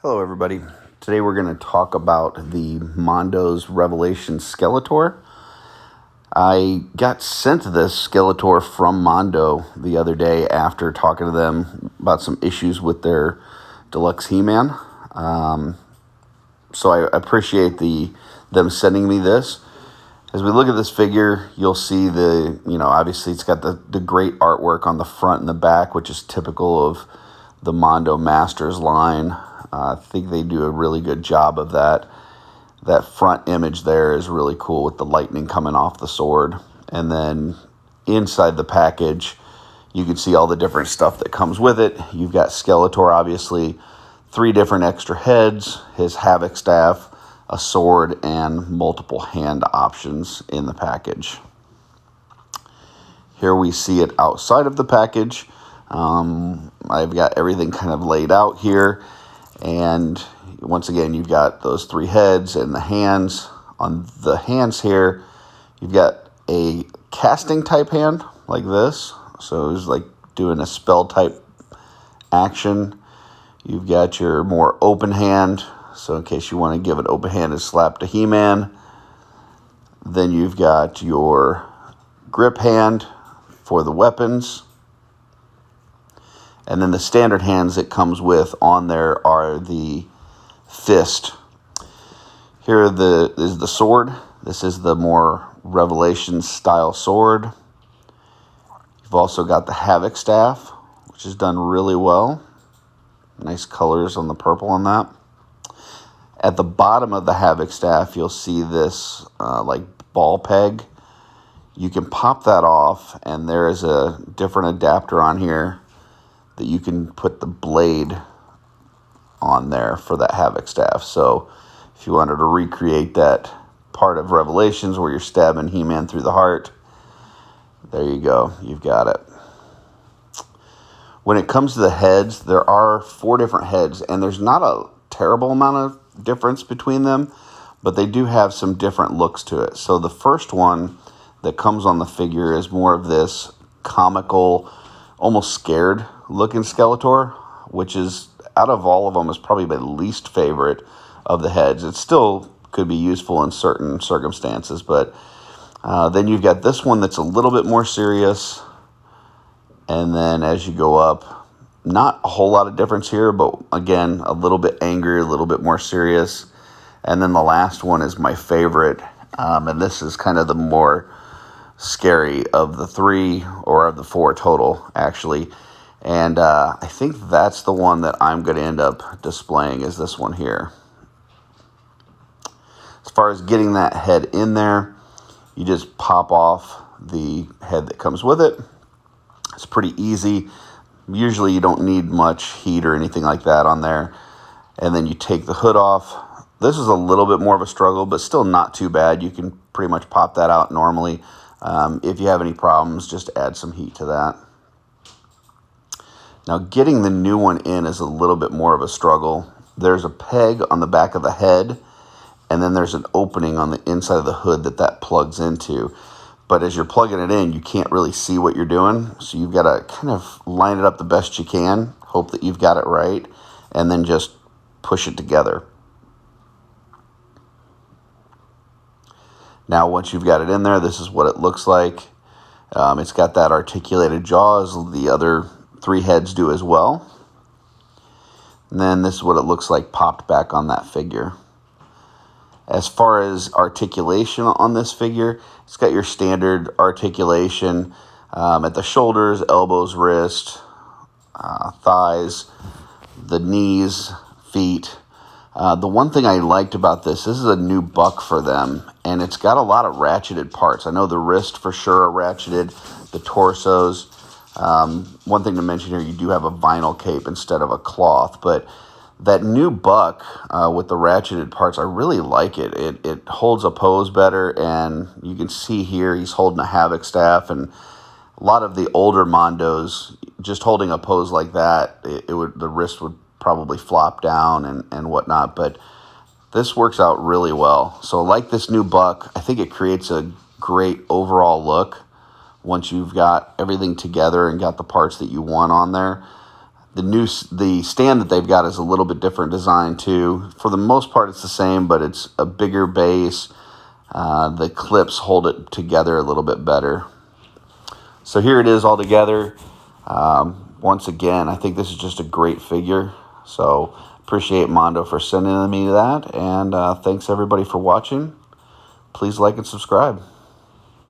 Hello everybody. Today we're going to talk about the Mondo's Revelations Skeletor. I got sent this Skeletor from Mondo the other day after talking to them about some issues with their Deluxe He-Man. So I appreciate them sending me this. As we look at this figure, you'll see obviously it's got the great artwork on the front and the back, which is typical of the Mondo Masters line. I think they do a really good job of that. That front image there is really cool with the lightning coming off the sword. And then inside the package, you can see all the different stuff that comes with it. You've got Skeletor, obviously, 3 different extra heads, his Havoc staff, a sword, and multiple hand options in the package. Here we see it outside of the package. I've got everything kind of laid out here. And once again, you've got those 3 heads and the hands. On the hands here, you've got a casting type hand like this. So it's like doing a spell type action. You've got your more open hand. So in case you want to give an open-handed slap to He-Man. Then you've got your grip hand for the weapons. And then the standard hands it comes with on there are the fist. Here is the sword. This is the more Revelations style sword. You've also got the Havoc staff, which is done really well. Nice colors on the purple on that. At the bottom of the Havoc staff, you'll see this like ball peg. You can pop that off, and there is a different adapter on here that you can put the blade on there for that Havoc staff. So if you wanted to recreate that part of Revelations where you're stabbing He-Man through the heart, there you go. You've got it. When it comes to the heads, there are 4 different heads, and there's not a terrible amount of difference between them, but they do have some different looks to it. So the first one that comes on the figure is more of this comical, almost scared looking Skeletor, which is, out of all of them, is probably my least favorite of the heads. It still could be useful in certain circumstances, but then you've got this one that's a little bit more serious, and then as you go up, not a whole lot of difference here, but again, a little bit angry, a little bit more serious. And then the last one is my favorite, and this is kind of the more scary of the 3, or of the 4 total, actually. And I think that's the one that I'm going to end up displaying, is this one here. As far as getting that head in there, you just pop off the head that comes with it. It's pretty easy. Usually you don't need much heat or anything like that on there. And then you take the hood off. This is a little bit more of a struggle, but still not too bad. You can pretty much pop that out normally. If you have any problems, just add some heat to that. Now, getting the new one in is a little bit more of a struggle. There's a peg on the back of the head, and then there's an opening on the inside of the hood that plugs into. But as you're plugging it in, you can't really see what you're doing, so you've got to kind of line it up the best you can, hope that you've got it right, and then just push it together. Now, once you've got it in there, this is what it looks like. It's got that articulated jaw as the other 3 heads do as well. And then this is what it looks like popped back on that figure. As far as articulation on this figure, it's got your standard articulation at the shoulders, elbows, wrist, thighs, the knees, feet. The one thing I liked about this is a new buck for them, and it's got a lot of ratcheted parts. I know the wrist for sure are ratcheted, the torsos. One thing to mention here, you do have a vinyl cape instead of a cloth, but that new buck with the ratcheted parts, I really like it. It holds a pose better, and you can see here he's holding a Havoc staff, and a lot of the older Mondos, just holding a pose like that, the wrist would probably flop down and whatnot, but this works out really well. So like this new buck, I think it creates a great overall look once you've got everything together and got the parts that you want on there. the stand that they've got is a little bit different design too. For the most part, it's the same, but it's a bigger base. The clips hold it together a little bit better. So here it is all together. Once again, I think this is just a great figure. So appreciate Mondo for sending me that, and thanks everybody for watching. Please like and subscribe.